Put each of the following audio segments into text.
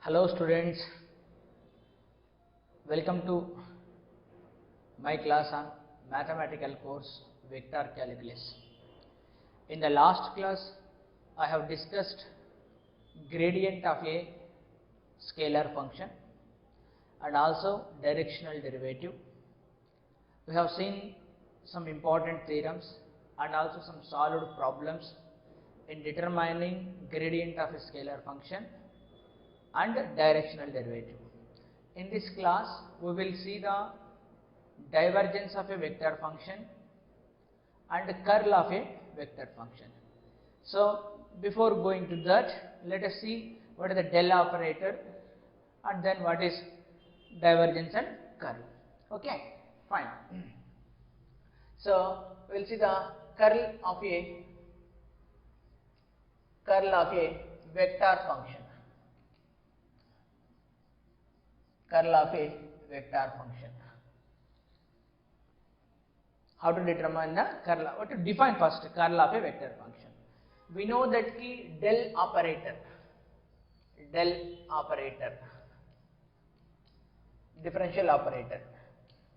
Hello students, welcome to my class on mathematical course vector calculus. In the last class I have discussed gradient of a scalar function and also directional derivative. We have seen some important theorems and also some solved problems in determining gradient of a scalar function and directional derivative. In this class we will see the divergence of a vector function and curl of a vector function. So before going to that, let us see what is the del operator and then what is divergence and curl. Okay, fine. So we will see the curl of a vector function. Curl of a vector function. How to determine the curl? What to define first curl of a vector function? We know that key del operator, differential operator.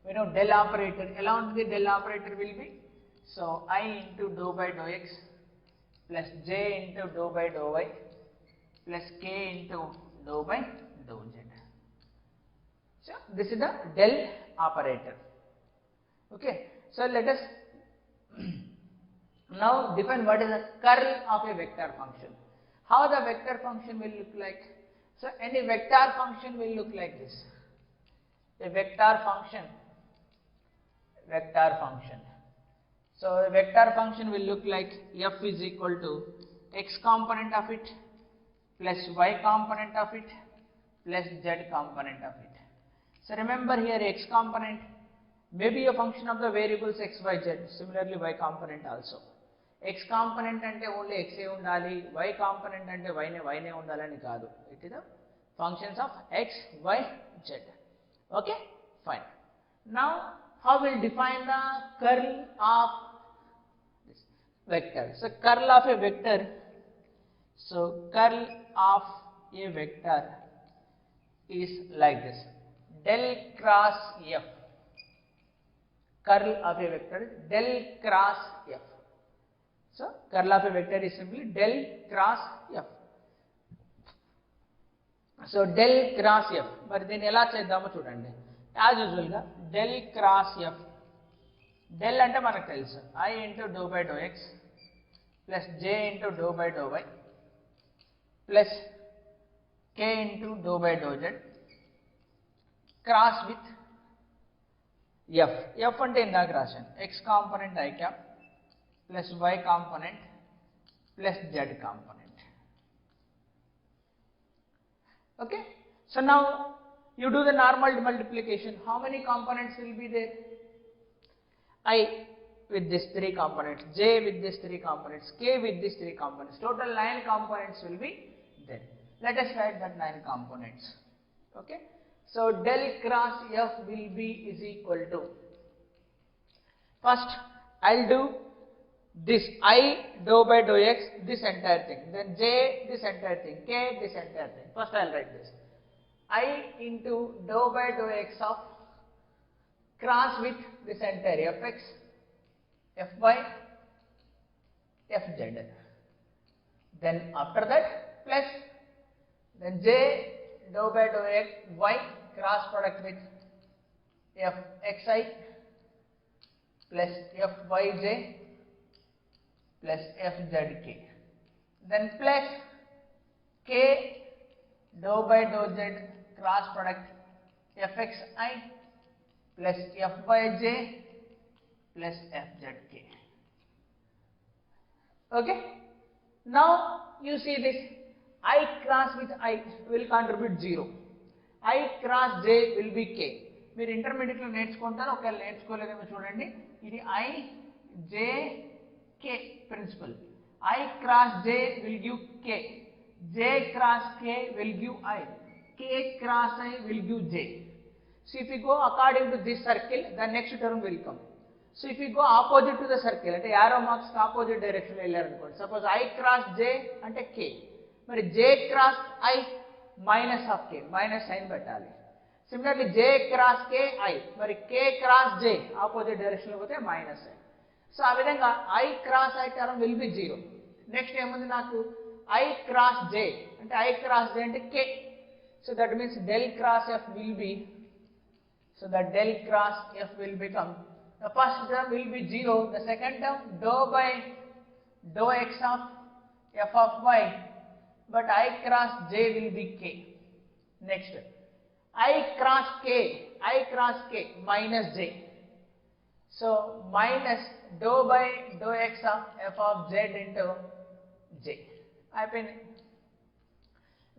We know del operator. Along the del operator will be so I into dou by dou x plus j into dou by dou y plus k into dou by dou z. So this is the del operator. Okay. So let us now define what is the curl of a vector function. How the vector function will look like? So any vector function will look like this. A vector function. So a vector function will look like f is equal to x component of it plus y component of it plus z component of it. So remember here x component may be a function of the variables x, y, z. Similarly y component also. X component ante only x e undali, y component ante y ne undalani kaadu. It is the functions of x, y, z. Okay, fine. Now how will define the curl of this vector? So curl of a vector. So curl of a vector is like this. Del cross f. Curl of a vector is del cross f. So curl of a vector is simply del cross f. So del cross f. But then ela cheddamo chudandi. As usual ga del cross f. Del ante manaku telusu I into dou by dou x plus j into dou by dou y plus k into dou by dou z cross with f. F ante indaga rasanu x component I cap plus y component plus z component. Okay. So now you do the normal multiplication. How many components will be there? I with this 3 components, j with this 3 components, k with these 3 components. Total 9 components will be there. Let us write that 9 components. Okay. So del cross f will be is equal to, first I'll do this I dou by dou x, this entire thing, then j this entire thing, k this entire thing. First I'll write this I into dou by dou x of cross with this entire fx, fy, fz. Then after that plus then j dou by dou x y cross product with fxi plus fyj plus fzk. Then plus k dou by dou z cross product fxi plus fyj plus fzk. Okay. Now you see this I cross with I will contribute 0. I cross j will be k. మీరు intermediate లో నేర్చుకుంటారు, ఒకవేళ నేర్చుకోలేదేమో చూడండి. ఇది I j k principle. I cross j will give k, j cross k will give I, k cross I will give j. So if you go according to this circle, the next term will come. So if you go opposite to the circle, అంటే arrow marks opposite direction లో వెళ్ళారనుకోండి. Suppose I cross j అంటే k, మరి j cross I minus of K, minus sign పెట్టాలి. Similarly J cross K I, మరి K cross జే opposite డైరెక్షన్లో పోతే minus I. So ఆ విధంగా I cross I term will be 0. Next ఏముంది నాకు ఐ క్రాస్ జే, అంటే ఐ క్రాస్ జే అంటే K. So that means del cross F will be, so the del cross f will become, the first term will be 0, the second term dou by dou x of f of y, but I cross j will be k. Next I cross k minus j, so minus dou by dou x of f of z into j. I mean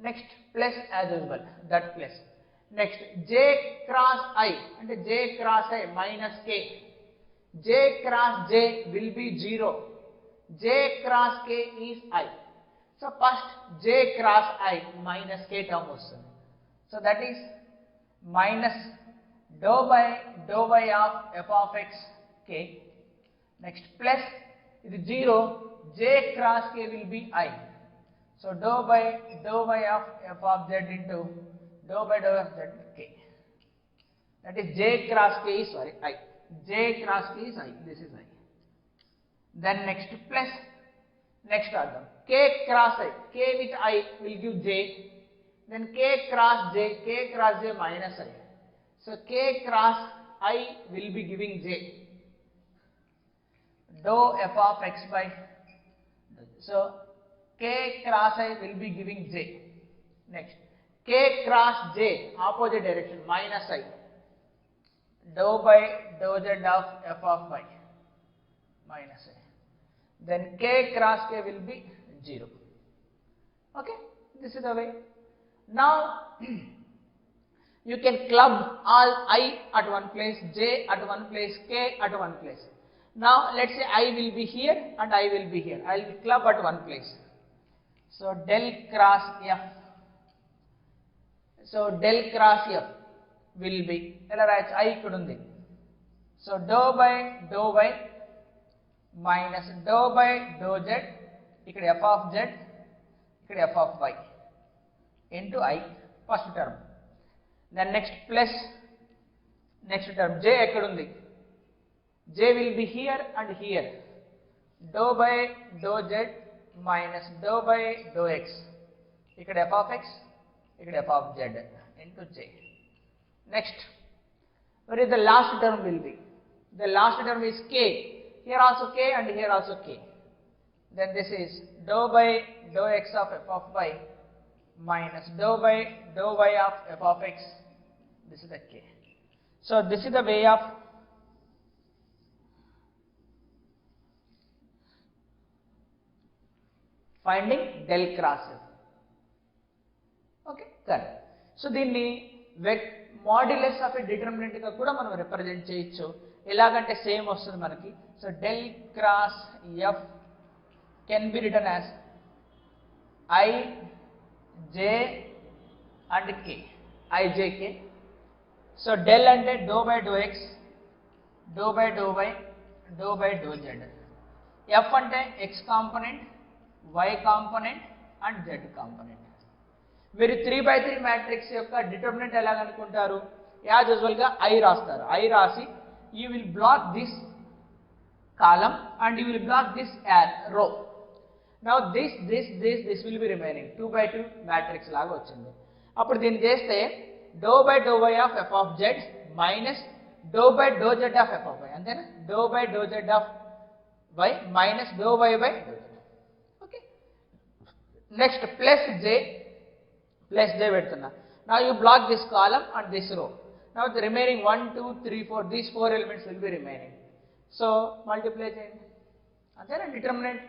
next plus as usual, that plus. Next j cross I, అంటే j cross I minus k, j cross j will be 0, j cross k is I. So first j cross I minus k term వస్తుంది. So that is minus dou by dou y of f of x k. Next plus ఇది 0, j cross k will be I. So dou by dou y of f of z into dou by dou of z k. That is j cross k is I. J cross k is I. This is I. Then next plus, next order k cross I. K with I will give j. Then k cross j minus I. So k cross I will be giving j. Dou f of x by. So k cross I will be giving j. Next k cross j opposite direction minus I, dou by dou z of f of y minus I. Then k cross k will be 0. Okay, this is the way. Now you can club all I at one place, j at one place, k at one place. Now let's say I will be here and I will be here. I will club at one place. So del cross f. So del cross f will be, ఎలా రాయొచ్చు, I ఇక్కడ ఉంది. So dou by dou y minus dou by dou z, ఇక్కడ f of z, ఇక్కడ f of y into I, first term. Then next plus, next term j ఎక్కడ ఉంది, j will be here and here, dou by dou z minus dou by dou x, ఇక్కడ f of x, ఇక్కడ f of z into j. Next, where is the last term will be? The last term is k. Here also k and here also k. Then this is dou by dou x of f of y minus dou by dou y of f of x. This is the k. So this is the way of finding del cross f. Okay, correct. So దీన్ని modulus of a determinant గా కూడా మనం represent చేయొచ్చు. ఎలాగంటే same వస్తుంది మనకి. So del cross F can be written as I J and K, I J K. So del అంటే do by do X, do by do Y, do by do Z. F అంటే X component, Y component and Z component. మీరు 3/3 matrix యొక్క determinant ఎలాగనుకుంటారు, as యూజువల్గా I రాస్తారు. I రాసి you will block this column and you will block this row. Now this will be remaining 2/2 matrix లాగా వచ్చింది. అప్పుడు దీన్ని చేస్తే do by do why of F of Z minus do by do Z of F of Y, అంతేనా. Do by do Z of Y minus do Y by do Z. Okay, next plus J పెడుతున్నా. Now you block this column and this row. Now the remaining 1, 2, 3, 4, these 4 elements will be remaining. So multiply చేయండి, అంతేనా determinant.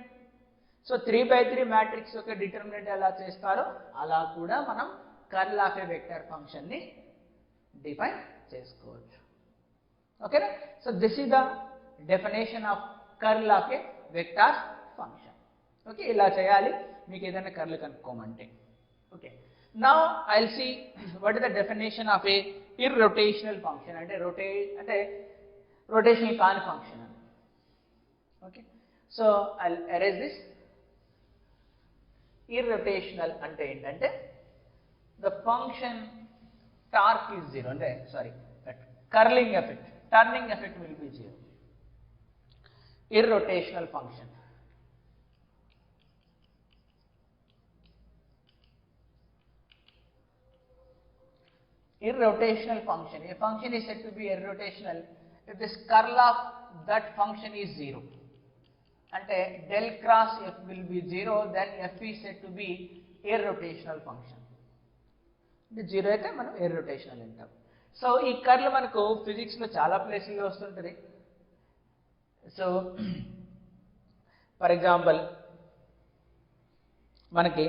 So 3/3 matrix యొక్క determinant ఎలా చేస్తారో అలా కూడా మనం curl of a vector function ని డిఫైన్ చేసుకోవచ్చు. ఓకేనా. So this is the definition of curl of a vector function. Okay, ఇలా చేయాలి మీకు ఏదైనా కర్ల్ కనుక్కోమంటే. Okay, now I'll see what is the definition of a irrotational function. అంటే rotational కాని function. Okay, so I'll erase this. Irrotational అంటే ఏంటంటే the function torque is 0 అంటే sorry that curling effect, turning effect will be 0. Irrotational function. Irrotational function. A function is said to be irrotational if this curl of that function is 0. అంటే del cross f will be 0, then f is said to be irrotational function. అంటే 0 అయితే మనం irrotational అంటాం. So ఈ curl మనకు physics లో చాలా ప్లేసుల్లో వస్తుంటుంది. సో ఫర్ ఎగ్జాంపుల్ మనకి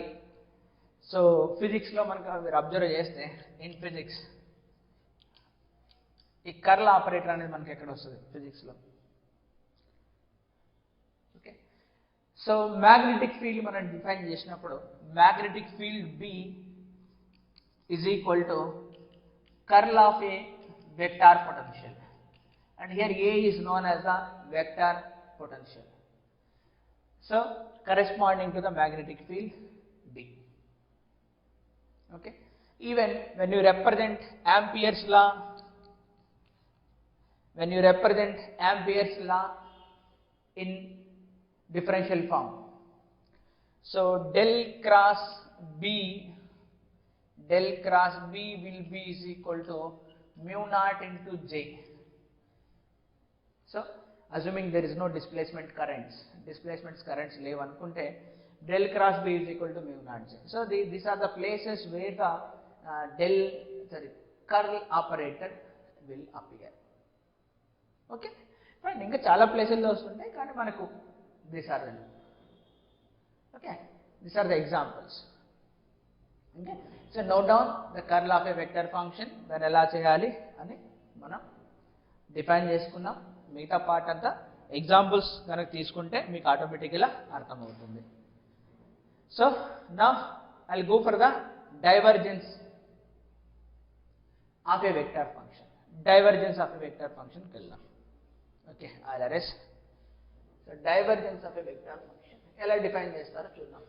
సో ఫిజిక్స్ లో మనకు మీరు అబ్జర్వ్ చేస్తే ఇన్ ఫిజిక్స్ ఈ కర్ల్ ఆపరేటర్ అనేది మనకి ఎక్కడ వస్తుంది ఫిజిక్స్ లో. ఓకే, సో మ్యాగ్నెటిక్ ఫీల్డ్ మనం డిఫైన్ చేసినప్పుడు magnetic field B is equal to curl of a vector potential, and here A is known as the vector potential, so corresponding to the magnetic field B. Okay, even when you represent Ampere's law, in differential form, so del cross B will be is equal to mu naught into J. So assuming there is no displacement currents leave anukunte del cross B is equal to mu naught J. So these are the places where the curl operator will appear. Okay, fine. ఇంకా చాలా ప్లేసుల్లో వస్తుంటాయి కానీ మనకు these are the examples. Okay, so note down the curl of a vector function. దాన్ని ఎలా చేయాలి అని మనం డిఫైన్ చేసుకున్నాం. మిగతా పార్ట్ అంతా ఎగ్జాంపుల్స్ కనుక తీసుకుంటే మీకు ఆటోమేటిక్గా అర్థమవుతుంది. So now I will go for the divergence of a vector function. Divergence of a vector ఫంక్షన్కి వెళ్దాం. Okay, RS. So divergence of a vector function ఎలా డిఫైన్ చేస్తారో చూద్దాం.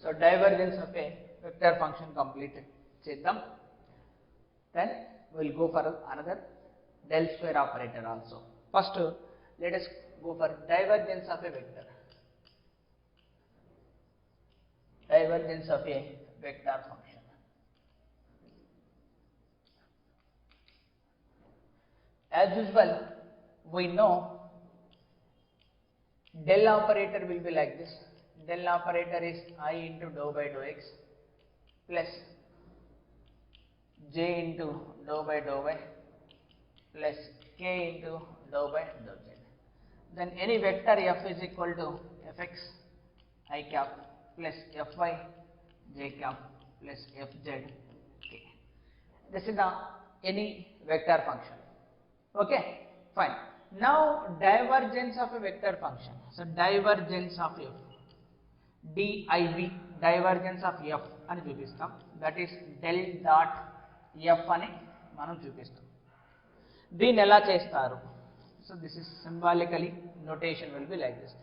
So divergence of a vector function complete చేద్దాం. Then we will go for another del square operator also. First let us go for divergence of a vector. Divergence of a vector function. As usual, we know del operator will be like this. Del operator is I into dou by dou x plus j into dou by dou y plus k into dou by dou z. Then any vector f is equal to fx I cap plus fy j cap plus fz k. This is the any vector function. Okay, fine. Now divergence of a vector function. So divergence of f, div, divergence of f అని చూపిస్తాం. That is del dot F అని మనం చూపిస్తాం. దీన్ని ఎలా చేస్తారు? So this is symbolically notation will be like this.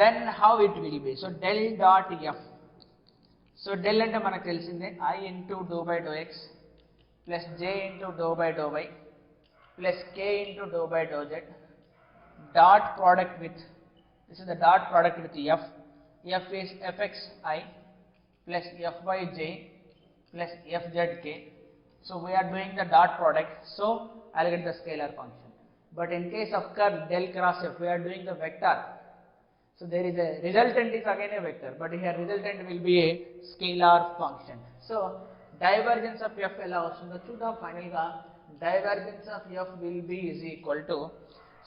Then how it will be? So del dot F. So del అంటే మనకు తెలిసిందే I into dou by do x plus j into dou by do y plus k into dou by do z dot product with, this is the dot product with f. F is fxi plus fyj plus fzk. So we are doing the dot product, so I will get the scalar function. But in case of curl del cross f, we are doing the vector. So there is a resultant is again a vector, but here resultant will be a scalar function. So divergence of f ఎలా వస్తుందో చూద్దాం. Final గా divergence of f will be is equal to,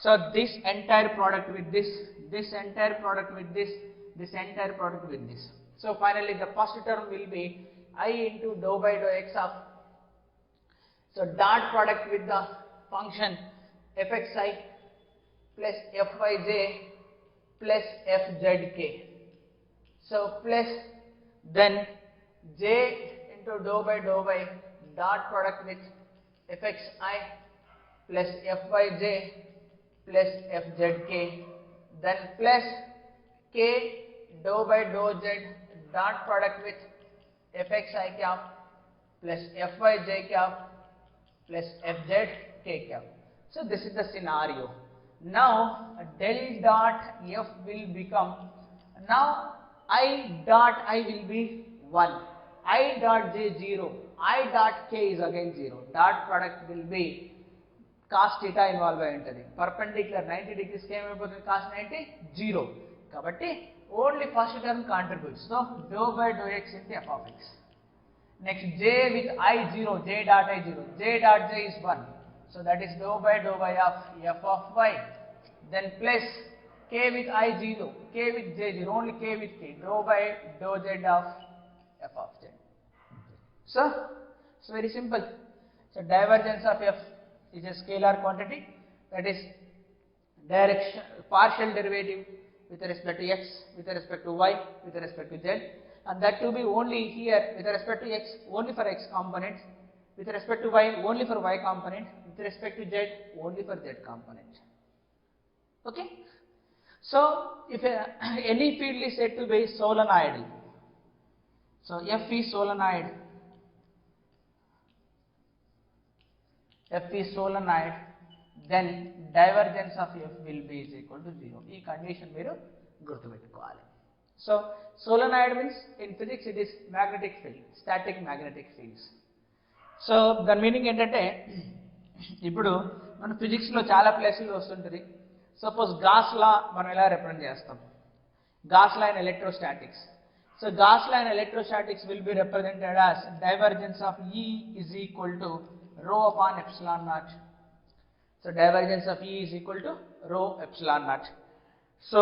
so this entire product with this entire product with this entire product with this. So finally the first term will be I into dou by dou x of, so dot product with the function fxi plus fyj plus fzk. So plus then j into dou by dou y dot product with fxi plus fyj plus fzk, then plus k dou by dou z dot product with fxi cap plus fyj cap plus fzk cap. So this is the scenario. Now del dot f will become, now I dot I will be 1, I dot j 0, I dot k is again 0, dot product will be cos theta involve అయి ఉంటుంది. Perpendicular 90 degrees కి ఏమైపోతుంది, cos 90 0, కాబట్టి only first term contributes. So do by do x into f of x. Next j with I 0, j dot I 0, j dot j is 1, so that is dou by dou y of f of y, then plus k with I 0, k with j 0, only k with k, dou by dou z of f of z. So it's very simple. So divergence of f is a scalar quantity, that is direction partial derivative with respect to x, with respect to y, with respect to z, and that to be only here with respect to x only for x component, with respect to y only for y component, with respect to z only for z component. Okay, so if any field is said to be solenoidal, so f is solenoid, f is solenoid, then divergence of f will be is equal to 0. ఈ condition మీరు గుర్తుపెట్టుకోవాలి. So solenoid means in physics it is magnetic field, static magnetic fields. So దాని meaning ఏంటంటే, ఇప్పుడు మన physics లో చాలా ప్లేసుల్లో వస్తుంటుంది. సపోజ్ గాస్ లా మనం ఎలా రిప్రజెంట్ చేస్తాం, gas law in electrostatics. So gas law in electrostatics will be represented as divergence of E is equal to rho upon epsilon naught. So divergence of E is equal to rho epsilon naught. So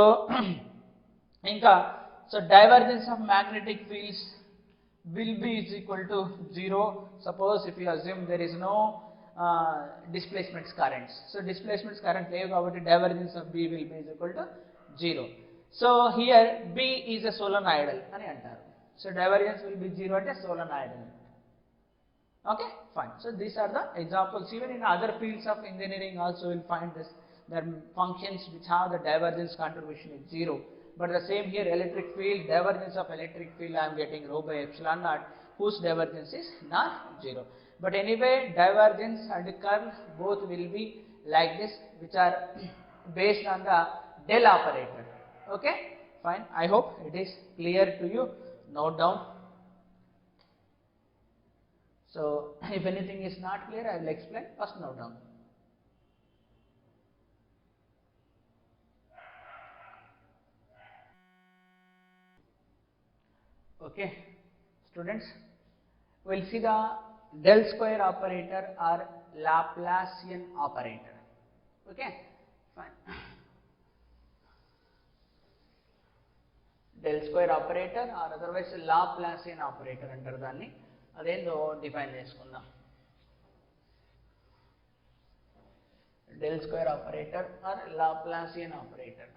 ఇంకా so divergence of magnetic fields will be is equal to 0. Suppose if you assume there is no displacements currents, so displacements current లేవు కాబట్టి divergence of B will be is equal to 0. So here B is a solenoidal అని అంటారు. So divergence will be 0 అంటే solenoidal. Okay, fine. So these are the examples. Even in other fields of engineering also will find this, there are functions which have the divergence contribution is 0. But the same here, electric field, divergence of electric field I am getting rho by epsilon naught, whose divergence is not 0. But anyway, divergence and curl both will be like this, which are based on the del operator. Okay, fine. I hope it is clear to you. Note down. So if anything is not clear, I will explain. First note down. Okay, students, we will see the del square operator or Laplacian operator. Okay, fine. Del square operator or otherwise Laplacian operator అంటారు దాన్ని. అదేందో define చేసుకుందాం. Del square operator or Laplacian operator.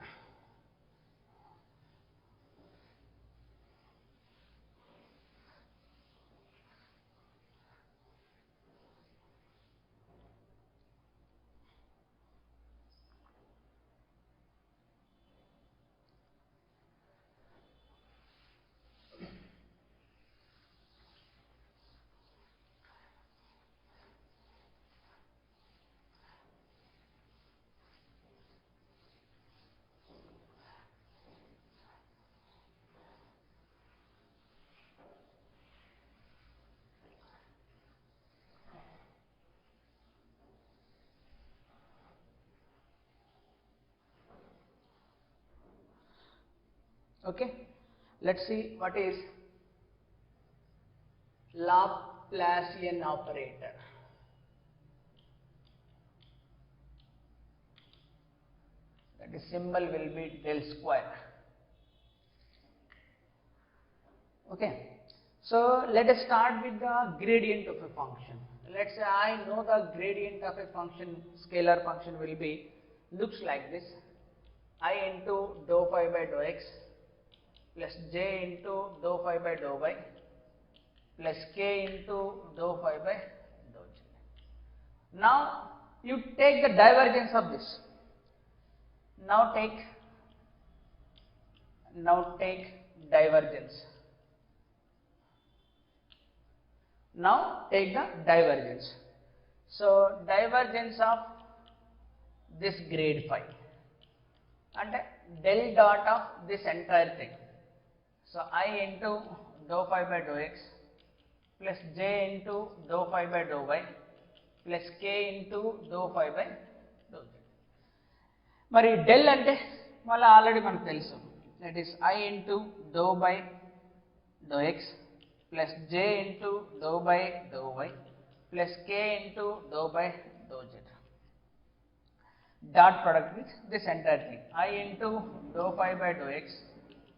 Okay, let's see what is Laplacian operator. That is symbol will be del square. Okay, so let us start with the gradient of a function. Let's say I know the gradient of a function, scalar function will be, looks like this, I into dou phi by dou x plus j into dou phi by dou y plus k into dou phi by dou j. Now you take the divergence of this. Now take divergence. Now take the divergence. So divergence of this grade phi and del dot of this entire thing. So I into dou phi by dou x plus j into dou phi by dou y plus k into dou phi by dou z. మరి del అంటే మళ్ళీ already మనకు తెలుసు, that is I into dou by dou x plus j into dou by dou y plus k into dou by dou z. Dot product with this entire thing, I into dou phi by dou x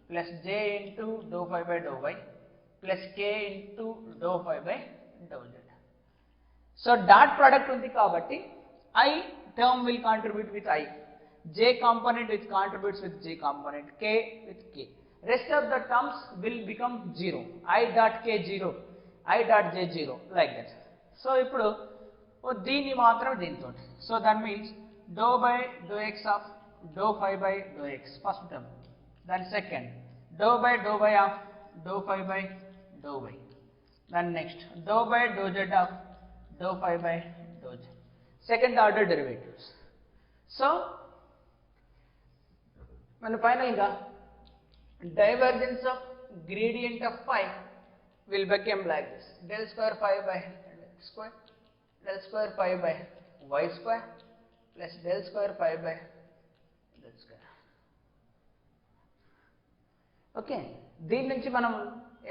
plus j into dou phi by dou y plus k into dou phi by dou z. So dot product ఉంది కాబట్టి I term will contribute with I, j component which contributes with j component, k with k. Rest of the terms will become 0. I dot k 0, I dot j 0, like that. So ఇప్పుడు దీన్ని మాత్రం దీంతో, so that means dou by dou x of dou phi by dou x, first term. Then second, dou by dou y of dou phi by dou y. Then next, dou by dou z of dou phi by dou z. Second order derivatives. So మన final గా divergence of gradient of phi will become like this, del square phi by x square, del square phi by y square plus del square phi by z square. Okay, దీని నుంచి మనం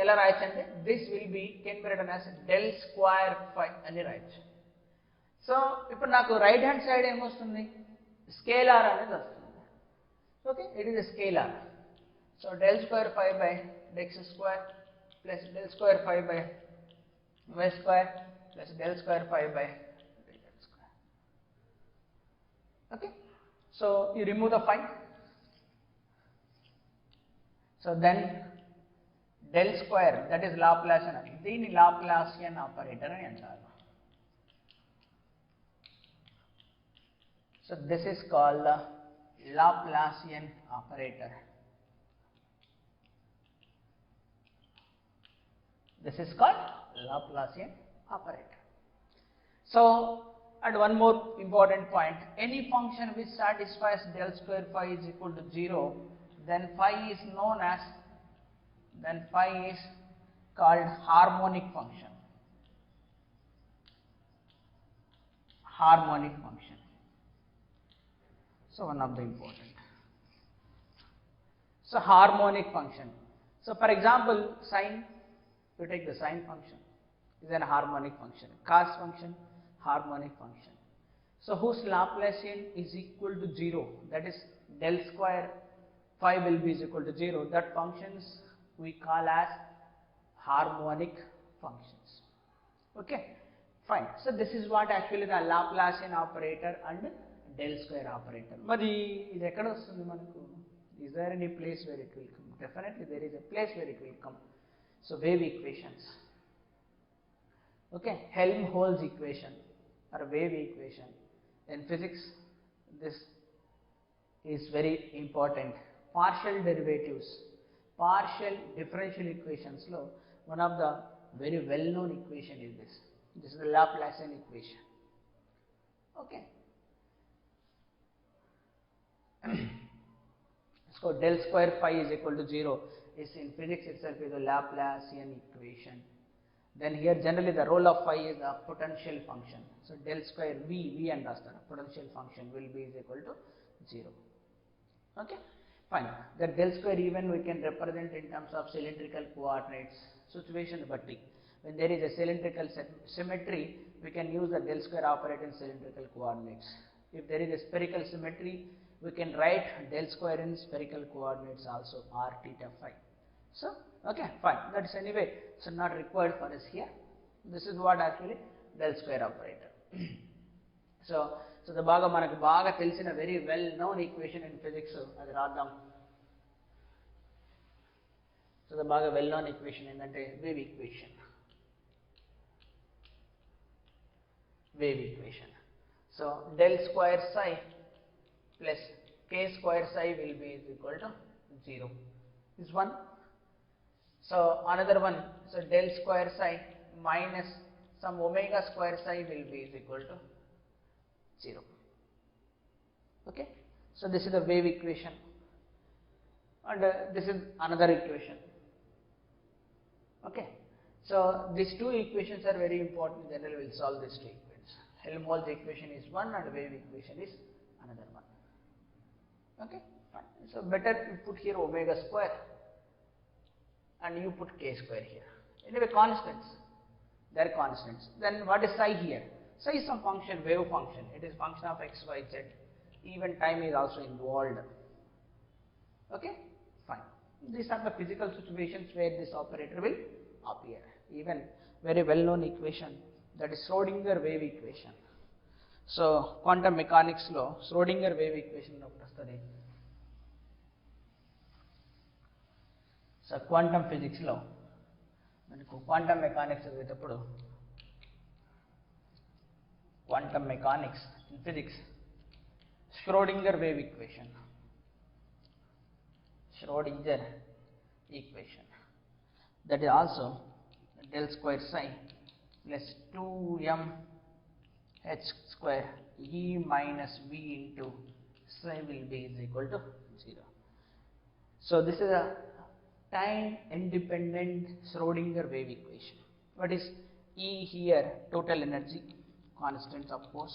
ఎలా రాయొచ్చు అంటే this will be can be written as del square phi అని రాయొచ్చు. So ఇప్పుడు నాకు రైట్ హ్యాండ్ సైడ్ ఏమొస్తుంది, స్కేలార్ అనేది వస్తుంది. Okay, it is a scalar. So del square phi by x square plus del square phi by y square plus del square phi by z square. Okay, so you remove the phi. So then del square, that is Laplacian, దీని Laplacian operator అని అంటారు. So this is called the Laplacian operator. This is called Laplacian operator. So, and one more important point, any function which satisfies del square phi is equal to 0, then phi is known as, then phi is called harmonic function. Harmonic function. So one of the important. So harmonic function. So for example, sine, you take the sine function, is an harmonic function. Cos function, harmonic function. So whose Laplacian is equal to 0, that is del square phi will be is equal to 0. That functions we call as harmonic functions. Okay, fine. So this is what actually the Laplacian operator and del square operator. మరి ఇది ఎక్కడ వస్తుంది మనకు? Is there any place where it will come? Definitely there is a place where it will come. So wave equations. Okay, Helmholtz equation or wave equation. In physics, this is very important. Partial derivatives, partial differential equations lo one of the very well known equation is this. This is the Laplacian equation. Okay. So del square phi is equal to 0 is in physics itself is a Laplacian equation. Then here generally the role of phi is the potential function. So del square v and rasta potential function will be is equal to 0. Okay. Fine. The del square even we can represent in terms of cylindrical coordinates situation batti. When there is a cylindrical symmetry, we can use the del square operator in cylindrical coordinates. If there is a spherical symmetry, we can write del square in spherical coordinates also, r theta phi. So, okay, fine. That is anyway, so not required for us here. This is what actually del square operator. So the baga manaku baga telisina very well known equation in physics adi raadam. So the baga well known equation endante wave equation. So del square psi plus k square psi will be equal to 0. This one. So another one, so del square psi minus some omega square psi will be equal to 0. Okay. So this is the wave equation, and this is another equation. Okay. So these two equations are very important. Generally, we will solve these two equations. Helmholtz equation is one, and wave equation is another one. Okay. Fine. So better you put here omega square, and you put k square here. Anyway, constants. They are constants. Then what is psi here? Psi is some function, wave function. It is function of x, y, z. Even time is also involved. Okay, fine. These are the physical situations where this operator will appear. Even very well-known equation, that is Schrodinger wave equation. So quantum mechanics lo Schrodinger wave equation study. So quantum physics lo quantum mechanics చదివేటప్పుడు quantum mechanics in physics, Schrodinger wave equation. Schrodinger equation, that is also del square psi plus 2m h square e minus v into psi will be is equal to 0. So this is a time independent Schrodinger wave equation. What is E here? Total energy, constants of course,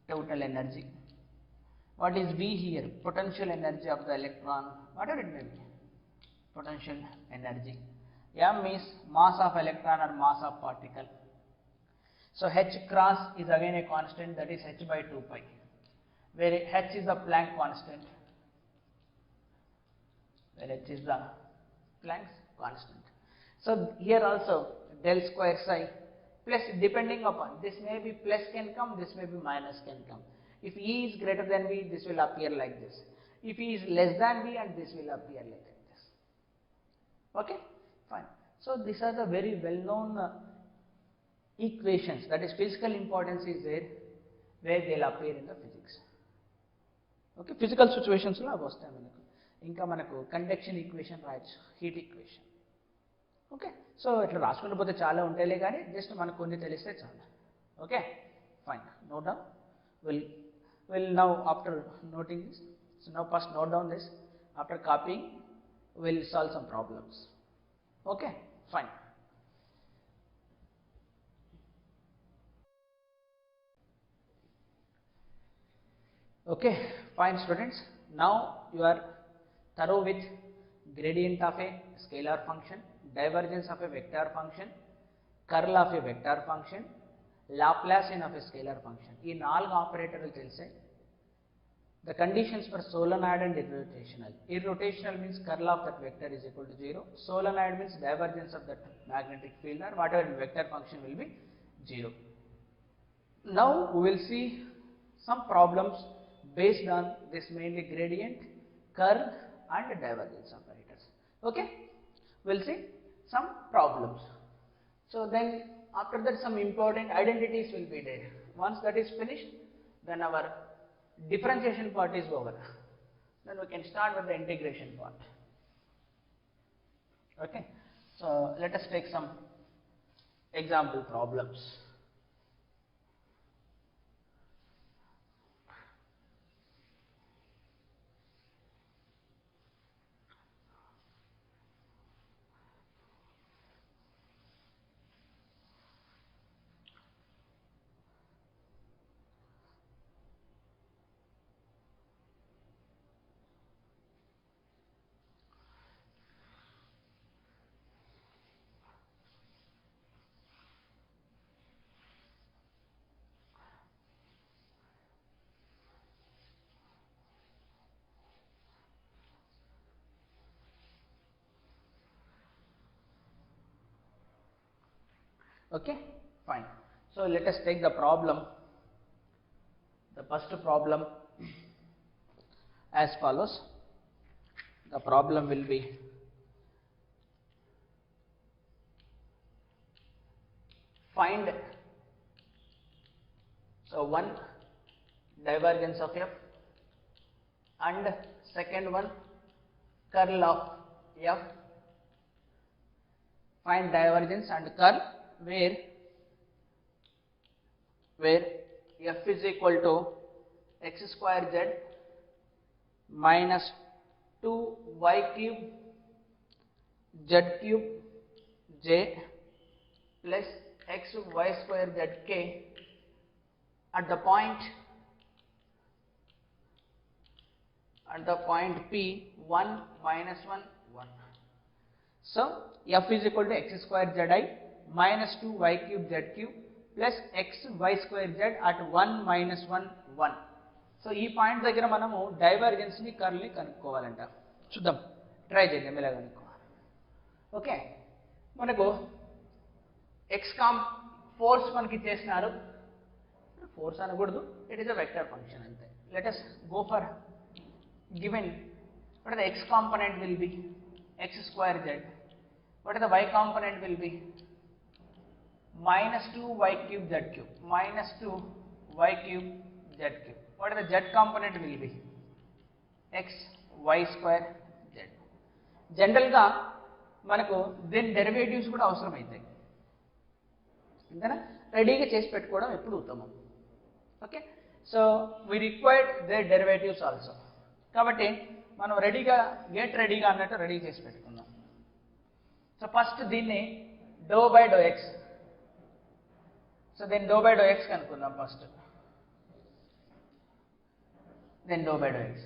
total energy. What is V here? Potential energy of the electron, whatever it may be, potential energy. M is mass of electron or mass of particle. So H cross is again a constant, that is h by 2 pi, where H is the Planck constant, where H is the Planck's constant. So here also del square psi plus, depending upon, this may be plus can come, this may be minus can come. If E is greater than V, this will appear like this. If E is less than V, and this will appear like this. Okay, fine. So these are the very well known equations, that is physical importance is there, where they will appear in the physics. Okay, physical situations lo avastayi manaku. Inka manaku conduction equation రాయొచ్చు, heat equation. Okay, so ఇట్లా రాసుకుంటూ పోతే చాలా ఉంటాయిలే, కానీ just మనకు కొన్ని తెలిస్తే చాలు. Okay, fine. Note down. Will now, after noting this, so now first note down this. After copying, we'll solve some problems. Okay, fine. Okay, fine students. Now you are thorough with gradient of a scalar function, divergence of a vector function, curl of a vector function, Laplacian of a scalar function. ఈ 4 ఆపరేటర్లు తెలిసే. The conditions for solenoid and irrotational. Irrotational means curl of that vector is equal to 0. Solenoid means divergence of that magnetic field or whatever vector function will be 0. Now we will see some problems based on this, mainly gradient, curl and divergence operators. Okay, we'll see some problems. So then after that some important identities will be there. Once that is finished, then our differentiation part is over. Then we can start with the integration part. Okay, so let us take some example problems. Okay, fine. So let us take the problem. The first problem as follows. The problem will be find, so one, divergence of f, and second one, curl of f. Find divergence and curl where f is equal to x square z minus 2y cube z cube j plus x y square z k at the point P 1 minus 1 1. So f is equal to x square zi minus 2y cube z cube plus x y square z at 1 minus 1 1. So ఈ point దగ్గర మనము divergence ని curl ని కనుక్కోవాలంట. చూద్దాం, try చేద్దాం ఎలా కనుక్కోవాలి. Okay, మనకు ఎక్స్ ఫోర్స్ మనకి ఇచ్చేసినారు. ఫోర్స్ అనకూడదు, it is a vector function అంతే. Let us go for given what the x component will be x square z, what the y component will be minus 2y cube z cube, minus 2y cube z cube, what the z component will be x y square z. General గా మనకు దీని derivatives కూడా అవసరం అవుతాయి, అంతేనా? రెడీగా చేసి పెట్టుకోవడం ఎప్పుడు ఉత్తమం. Okay, so we required their derivatives also. కాబట్టి మనం రెడీగా అన్నట్టు రెడీ చేసి పెట్టుకుందాం. సో ఫస్ట్ దీన్ని do by do X, so దీన్ని డో బై డో ఎక్స్ కనుక్కుందాం first. Then do by do X.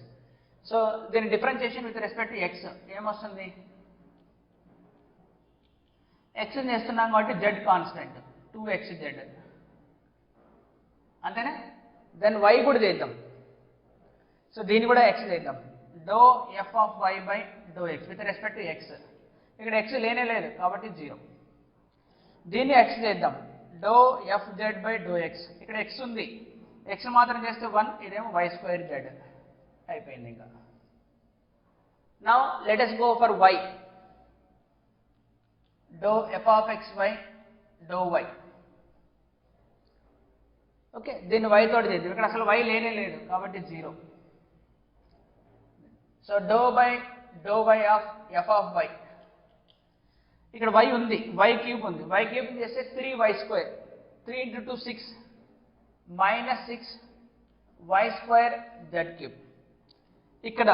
So దీని differentiation with respect to X ఏమొస్తుంది? ఎక్స్ చేస్తున్నాం కాబట్టి జెడ్ కాన్స్టెంట్ 2xz, అంతేనా? దెన్ వై కూడా చేద్దాం. సో దీన్ని కూడా ఎక్స్ చేద్దాం. Dou f of y by do x with respect to x. ఇక్కడ ఎక్స్ లేనే లేదు కాబట్టి 0. దీన్ని ఎక్స్ చేద్దాం. Dou f z by do x. ఇక్కడ ఎక్స్ ఉంది, ఎక్స్ మాత్రం చేస్తే 1, ఇదేమో వై స్క్వేర్ జెడ్ అయిపోయింది. ఇంకా now let us go for y. Dou f of x y dou y. Okay, దీన్ని y తోటి చేద్దాం. ఇక్కడ అసలు y లేనే లేదు కాబట్టి 0. So do by of F of y. ఇక్కడ y ఉంది, y క్యూబ్ ఉంది, y క్యూబ్ చేస్తే 3y square, 3 into 2 6 minus 6 y square z cube. ఇక్కడ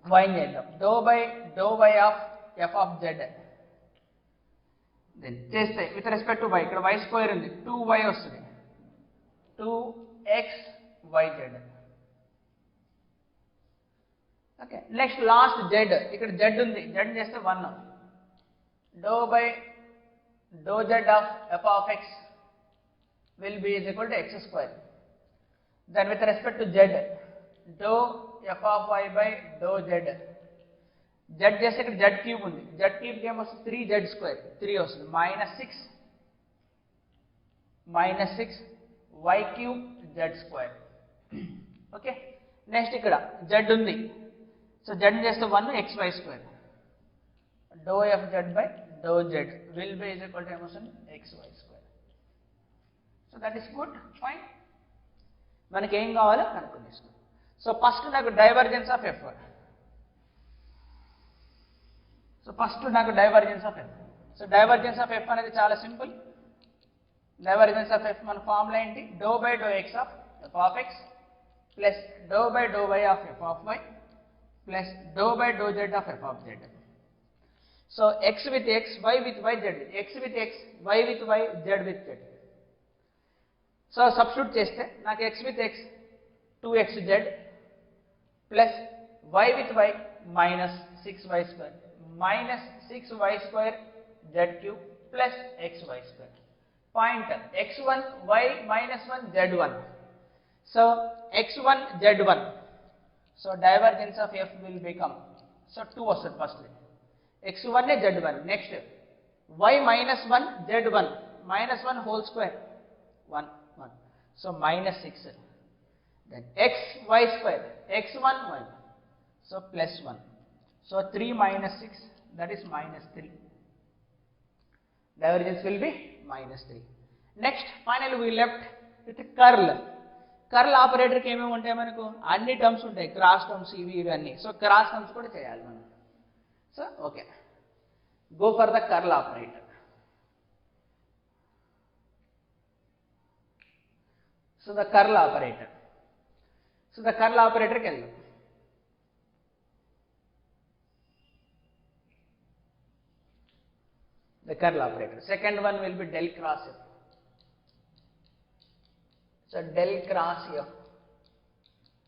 y చేద్దాం. Dou by of F of z. Then చేస్తే విత్ రెస్పెక్ట్ టు y, ఇక్కడ y square ఉంది, 2y వస్తుంది, 2xyz. Okay, next last z. ఇక్కడ z ఉంది, z చేస్తే 1. Dou z of f of x will be is equal to x square. Then with respect to z, dou f of y by dou z. z చేస్తే ఇక్కడ z cube ఉంది, z cube కి ఏమొస్తుంది? 3z square, 3 వస్తుంది, minus 6 y cube z square. Okay, next ఇక్కడ z ఉంది, so z చేస్తే 1 xy square. Dou f z by do z will be is equal to ఏమొస్తుంది? xy square. So that is good, fine. మనకి ఏం కావాలో కనుక్కుందాం. So first నాకు divergence of F. So first నాకు divergence of F. So divergence of F అనేది చాలా simple. Divergence of F మన ఫార్ములా ఏంటి? Dou by do x of F of x plus dou by do why of F of y plus dou by do Z of F of z. So x with x, y with y, z. X with x, y with y, z with z. So substitute చేస్తే నాకు x with X 2xz plus y with y minus 6y square minus 6y square z క్యూబ్ plus xy square. Point x1 y minus 1 z1. So x1 z1. So divergence of f will become, so 2 వస్తుంది first. x1 z1. Next y minus 1 z1 minus 1 whole square 1 1, so minus 6, then x y square x1 y, so plus 1, so 3 minus 6, that is minus 3. Divergence will be minus 3. Next, finally we left with curl. Curl operator కి ఏమేమి ఉంటాయి మనకు? అన్ని terms ఉంటాయి, cross terms ఇవి అన్ని. So cross terms కూడా చేయాలి మనం. So okay, go for the curl operator. So the curl operator. So the curl ఆపరేటర్కి వెళ్దాం. The curl operator. Second one will be del cross F. So del cross F.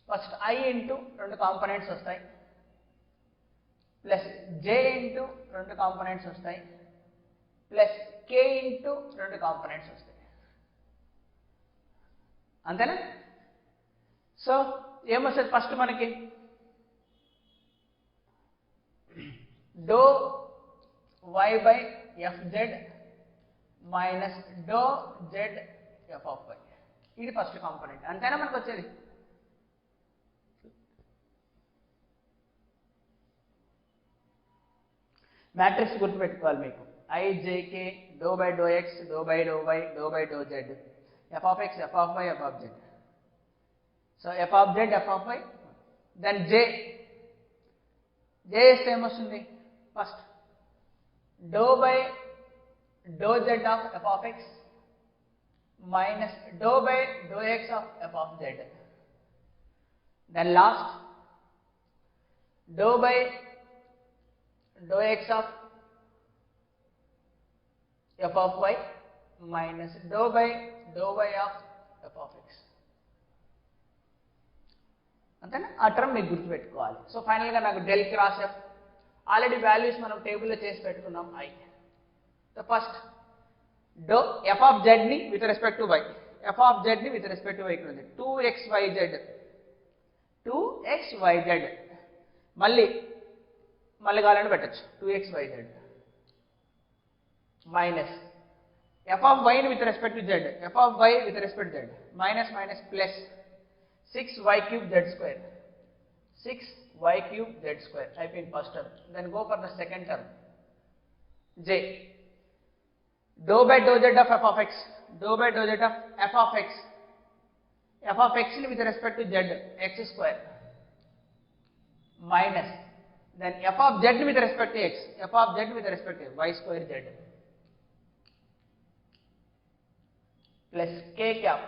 First I into రెండు components వస్తాయి, plus j into రెండు components వస్తాయి, plus k into రెండు components వస్తాయి. అంతేనా? So ఏమొస్తుంది ఫస్ట్ మనకి? Dou y by fz minus dou z f of y. ఇది ఫస్ట్ కాంపోనెంట్. అంతేనా మనకు వచ్చేది? మ్యాట్రిక్స్ గుర్తుపెట్టుకోవాలి మీకు. I j k dou by dou x dou by dou y dou by dou z, f of x f of y f of z. So f of z f of y, then j వేస్తే ఏమొస్తుంది? First dou by dou z of f of x minus dou by dou x of f of z, then last dou by dou x of f of y minus dou by dou y of f of x. అంతేనా? ఆ term మీకు గుర్తుపెట్టుకోవాలి. So ఫైనల్గా నాకు del cross f already values మనం టేబుల్లో చేసి పెట్టుకున్నాం. I so first do f of z ని with respect to y, f of z ని విత్ రెస్పెక్ట్ టు వై ఇక్కడ ఉంది 2xyz, 2xyz మళ్ళీ కావాలని పెట్టచ్చు 2xyz minus f of y ని with respect to z, f of y with respect z minus minus plus 6y cube z square, 6y cube z square అయిపోయింది first term. Then go for the second term j dou by dou z of f of x, dou by dou z of f of x, f of x with respect to z x square minus then f of z with respect to x, f of z with respect to y square z plus k cap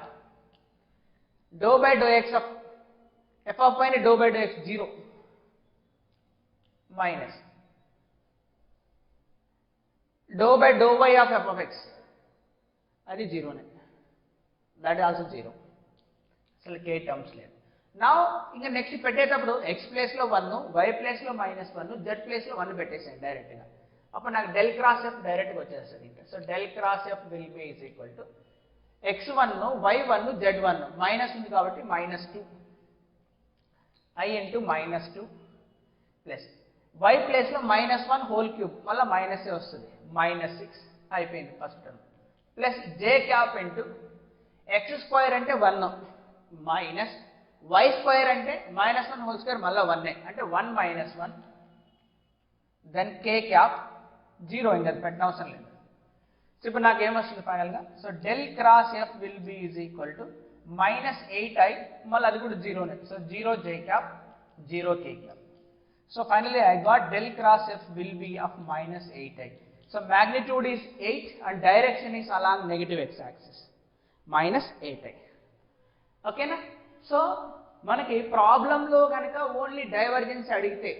dou by dou x of f of y dou by dou x 0 minus dou by dou y of f of x, అది 0 నే, that is also 0. అసలు k terms లేదు. Now ఇంకా next పెట్టేటప్పుడు x place లో 1, y place లో -1, z place లో 1 పెట్టేసాను డైరెక్ట్ గా. అప్పుడు నాకు డెల్ క్రాస్ f డైరెక్ట్ గా వచ్చేస్తుంది ఇంకా. So del cross f will be is equal to x1 y1 z1 minus ఉంది కాబట్టి -2 I into -2 plus y place లో -1 హోల్ క్యూబ్ మళ్ళీ మైనస్ వస్తుంది -6 అయిపోయింది first term plus j cap into x square అంటే 1 మైనస్ y స్క్వేర్ అంటే -1 whole square మళ్ళీ 1 అంటే 1 మైనస్ 1 దెన్ k క్యాప్ 0 ఇంకా పెట్టనవసరం లేదు. సో ఇప్పుడు నాకు ఏమొస్తుంది ఫైనల్గా? So del cross F will be is equal to -8i మళ్ళీ అది కూడా 0నే. So 0 j cap 0 k cap. So finally I got del cross f will be of -8i. So magnitude is 8 and direction is along negative x-axis -8i. ఓకేనా? So మనకి ప్రాబ్లంలో కనుక only divergence అడిగితే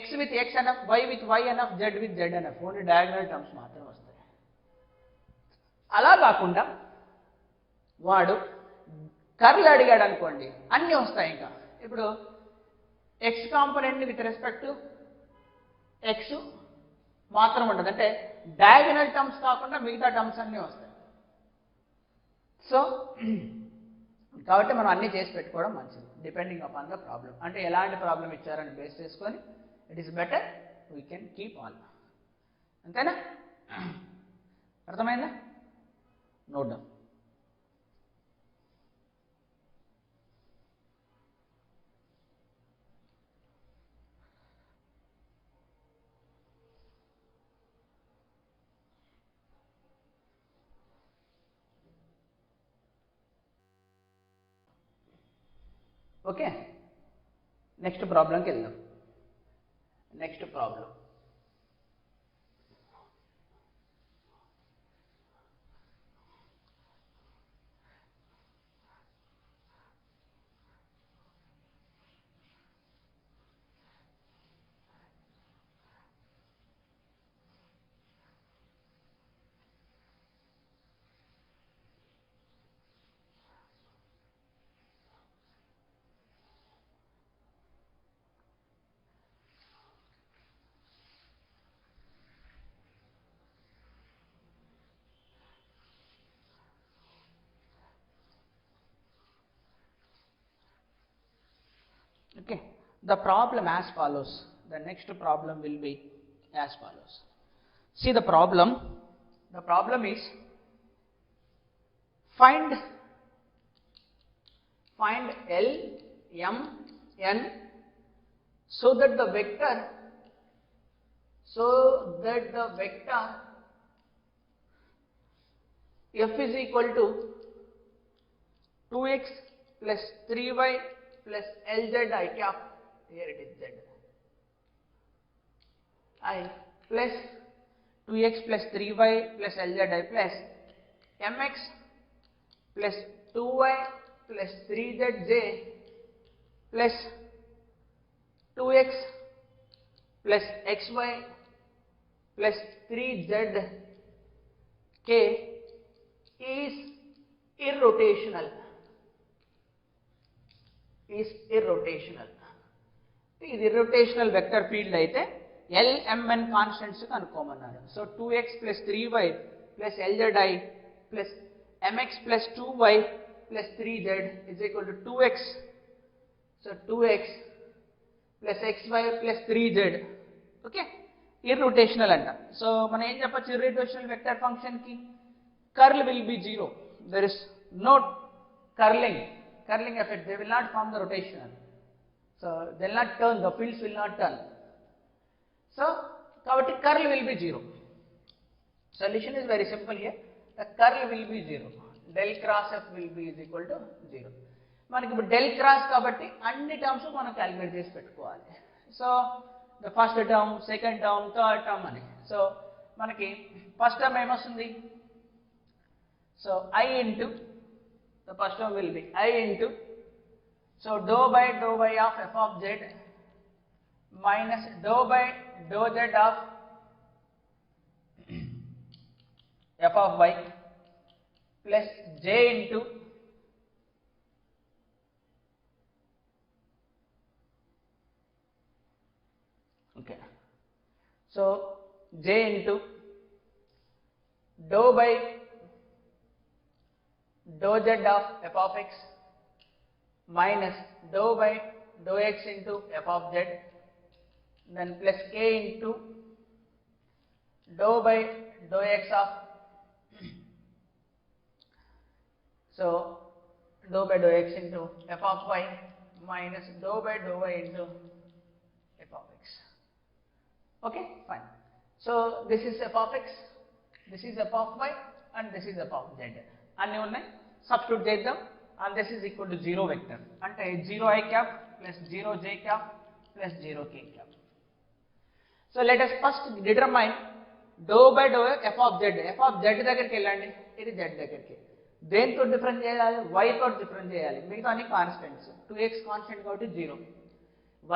x with x enough, y with y enough, z with z enough, only diagonal terms మాత్రం వస్తాయి. అలా కాకుండా వాడు కర్ల్ అడిగాడు అనుకోండి అన్నీ వస్తాయి. ఇంకా ఇప్పుడు x కాంపోనెంట్ని విత్ రెస్పెక్ట్ టు x మాత్రం ఉంటుంది, అంటే డయాగనల్ టర్మ్స్ కాకుండా మిగతా టర్మ్స్ అన్నీ వస్తాయి. సో కాబట్టి మనం అన్నీ చేసి పెట్టుకోవడం మంచిది డిపెండింగ్ అపాన్ ద ప్రాబ్లం. అంటే ఎలాంటి ప్రాబ్లం ఇచ్చారని బేస్ చేసుకొని it is better we can keep on. అంతేనా? అర్థమైందా? Note down. ఓకే, నెక్స్ట్ ప్రాబ్లంకి వెళ్దాం. Next problem, okay. The problem as follows. The next problem will be as follows. See the problem. The problem is find L, M, N so that the vector f is equal to 2x plus 3y plus Lz I cap, here it is Z, I plus 2x plus 3y plus Lz I plus mx plus 2y plus 3zj plus 2x plus xy plus 3zk is irrotational. ఇది irrotational vector field అయితే L, M, N constants కనుక్కోమన్నారు. So 2x plus 3y plus Lzi plus mx plus 2y plus 3z is equal to 2x. So 2x plus xy plus 3z. Okay, irrotational అంట. So మనం ఏం చెప్పచ్చు irrotational vector function కి? Curl will be 0. there is no curling effect. They will not form the rotational. So they will not turn, the fields will not turn. So కాబట్టి curl will be 0. Solution is very simple here. The curl will be 0. Del cross f will be is equal to 0. మనకి ఇప్పుడు del cross కాబట్టి అన్ని terms మనం calculate చేసి పెట్టుకోవాలి. So the first term, second term, third term అని. So మనకి first term ఏమొస్తుంది? So I into, the first term will be I into, so dou by dou y of f of z minus dou by dou z of f of y plus j into okay, so j into dou by dou z of f of x minus dou by dou x into f of z, then plus k into dou by dou x of, so dou by dou x into f of y minus dou by dou y into f of x. Okay, fine. So this is f of x, this is f of y, and this is f of z. అన్నీ ఉన్నాయి, substitute చేద్దాం. and this is equal to 0 vector, అంటే 0 I cap plus 0 j cap plus 0 k cap. So let us first determine dou by dou f of z. f of z దగ్గరికి వెళ్ళండి, ఇది z దగ్గరికి. దేంతో difference చేయాలి? y తో difference చేయాలి. మిగతా అన్ని కాన్స్టెంట్స్. 2x కాన్స్టెంట్ కాబట్టి 0.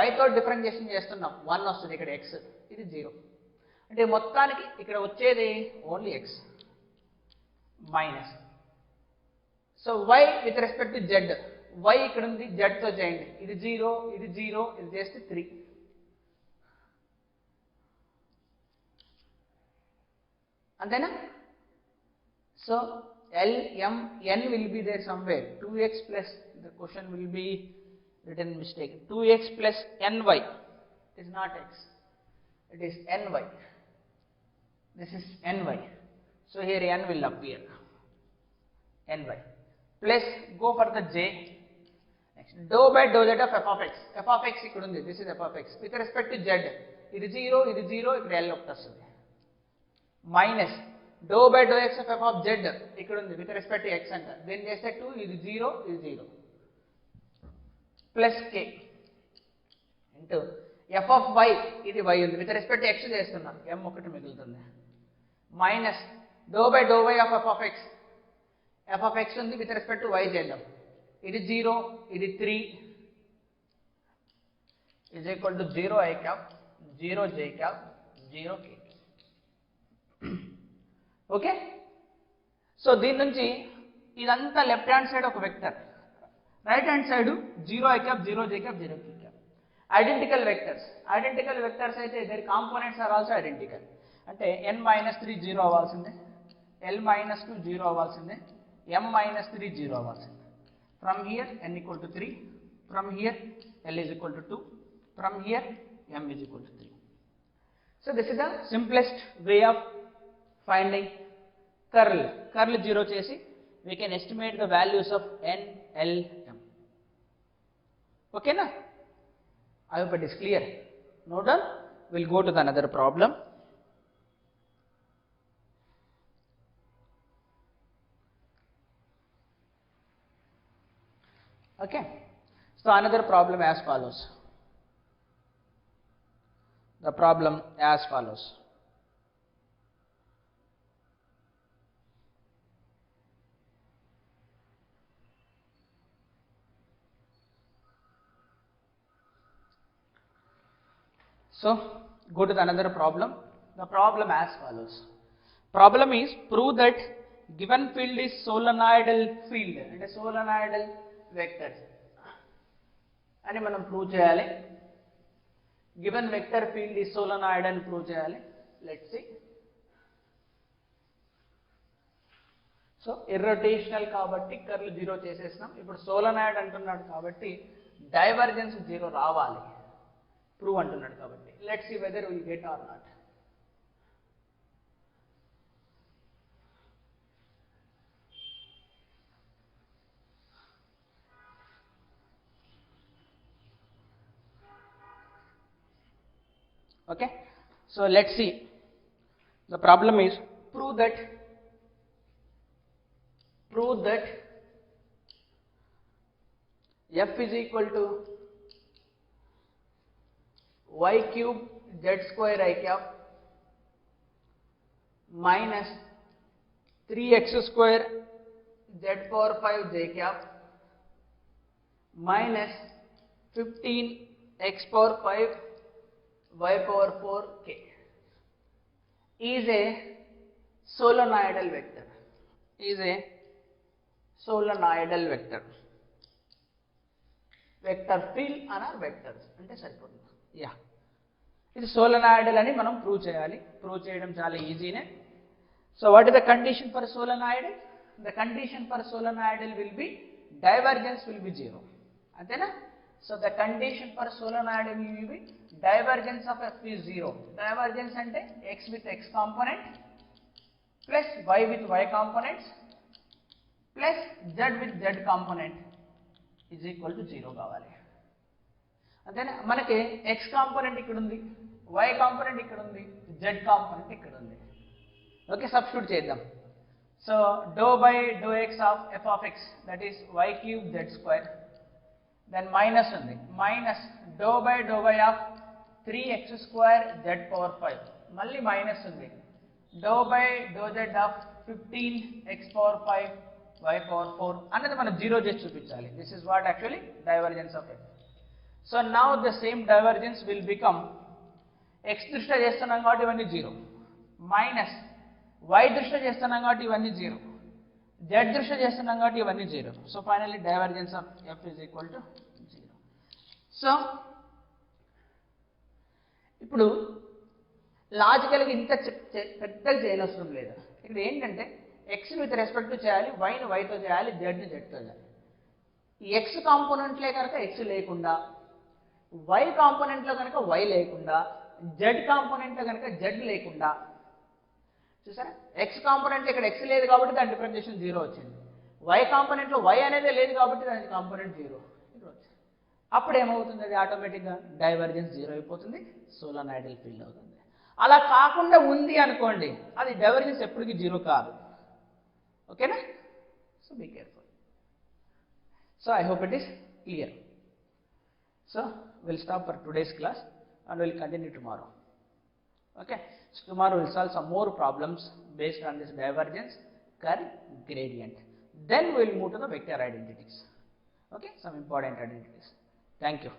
y తో డిఫరెన్షియేషన్ చేస్తున్నాం, 1 వస్తుంది ఇక్కడ, x ఇది 0. అంటే మొత్తానికి ఇక్కడ వచ్చేది only x minus. So y with respect to z, y ఇక్కడ ఉంది, z తో చేయండి, ఇది 0, ఇది 0, ఇది చేస్తే 3. అంతేనా? So L, M, N will be there somewhere. 2x plus, the question will be written mistake, 2x plus ny, it is not x, it is ny. this is ny. So here n will appear, ny, plus go for the j. Next, dou by dou z of f of x. F of x ఇక్కడ ఉంది, this is f of x. With respect to z, ఇది 0, ఇది 0, ఇక్కడ l ఒకటి వస్తుంది. Minus dou by dou x of f of z ఇక్కడ ఉంది, with respect to x అంట. Then చేస్తే 2, ఇది 0, ఇది 0. Plus k into f of y, ఇది y ఉంది, with respect to x చేస్తున్నాం, m ఒకటి మిగులుతుంది. Minus dou by dou y of f of x. f of x ఉంది, with respect to y చేద్దాం. ఇది 0, ఇది 3 is equal to 0 I cap, 0 j cap, 0 k. Okay, so దీని నుంచి ఇదంతా లెఫ్ట్ హ్యాండ్ సైడ్ ఒక vector, right hand side 0 I cap, 0 j cap, 0 k cap. Identical vectors అయితే their components are also identical. అంటే n minus 3 0 అవ్వాల్సిందే, l minus 2 0 అవ్వాల్సిందే, m minus 3 0 అవ్వాల్సిందే. From here n equal to 3, from here l is equal to 2, from here m is equal to 3. So this is the simplest way of finding curl. Curl 0 chesi we can estimate the values of n, l, m. Okay na? I hope it is clear. Note down. We'll go to the another problem. Okay, so another problem as follows. The problem as follows. So go to the another problem. The problem as follows. Problem is prove that given field is solenoidal field, and solenoidal vectors అని మనం prove చేయాలి. Given vector field ఈ solenoid అని prove చేయాలి. Let's see. So irrotational కాబట్టి curl 0 చేసేసినాం. ఇప్పుడు solenoid అంటున్నాడు కాబట్టి డైవర్జెన్స్ 0 రావాలి, ప్రూవ్ అంటున్నాడు కాబట్టి. Let's see whether will get or not. Okay, so let's see. The problem is prove that f is equal to y cube z square I cap minus 3x square z power 5 j cap minus 15x power 5 y power 4 k is a solenoidal vector. Vector field ana vectors ante saripodunది. Yeah, ఇది solenoidal అని మనం prove చేయాలి. Prove చేయడం చాలా ఈజీనే. So what is the condition for solenoid? The condition for solenoidal will be divergence will be 0. అంతేనా? So the condition for solenoid will be divergence of f is 0. Divergence ante x with x component plus y with y components plus z with z component is equal to 0 కావాలి. అంతేనా? మనకి x component ఇక్కడ ఉంది, y component ఇక్కడ ఉంది, z component ఇక్కడ ఉంది. Okay, substitute చేద్దాం. So do by del x of f of x, that is y cube z square. Then minus ఉంది, minus dou by dou y of 3x square z power 5. మళ్ళీ minus ఉంది, dou by dou z of 15x power 5 y power 4 అన్నది మనం 0 చేసి చూపించాలి. This is what actually divergence of f. So now the same divergence will become x దృష్ట్యా చేస్తున్నాం కాబట్టి ఇవన్నీ 0, మైనస్ y దృష్ట్యా చేస్తున్నాం కాబట్టి ఇవన్నీ 0, z దృష్ట్యా చేస్తున్నాం కాబట్టి ఇవన్నీ 0. So finally divergence of f is equal to 0. So ఇప్పుడు లాజికల్గా ఇంత పెద్దగా చేయనవసరం లేదు. ఇక్కడ ఏంటంటే x విత్ రెస్పెక్ట్ టు చేయాలి, y ని y తో చేయాలి, z ని z తో చేయాలి. ఈ x కాంపోనెంట్లే కనుక x లేకుండా, y కాంపోనెంట్లో కనుక y లేకుండా, z కాంపోనెంట్లో కనుక z లేకుండా చూసారా, x కాంపోనెంట్ ఇక్కడ x లేదు కాబట్టి దాని డిఫరెన్షియేషన్ 0 వచ్చింది, y కాంపోనెంట్లో y అనేది లేదు కాబట్టి దాని కాంపోనెంట్ 0 ఇక్కడ వచ్చింది. అప్పుడు ఏమవుతుంది, అది ఆటోమేటిక్గా డైవర్జెన్స్ 0 అయిపోతుంది, సోలనాయిడల్ ఫీల్డ్ అవుతుంది. అలా కాకుండా ఉంది అనుకోండి, అది డైవర్జెన్స్ ఎప్పటికీ 0 కాదు. ఓకేనా? So be careful. So I hope it is clear. So we'll stop for today's class and we'll continue tomorrow. Okay, so tomorrow we'll solve some more problems based on this divergence, curve, gradient. Then we'll move to the vector identities. Okay, some important identities. Thank you.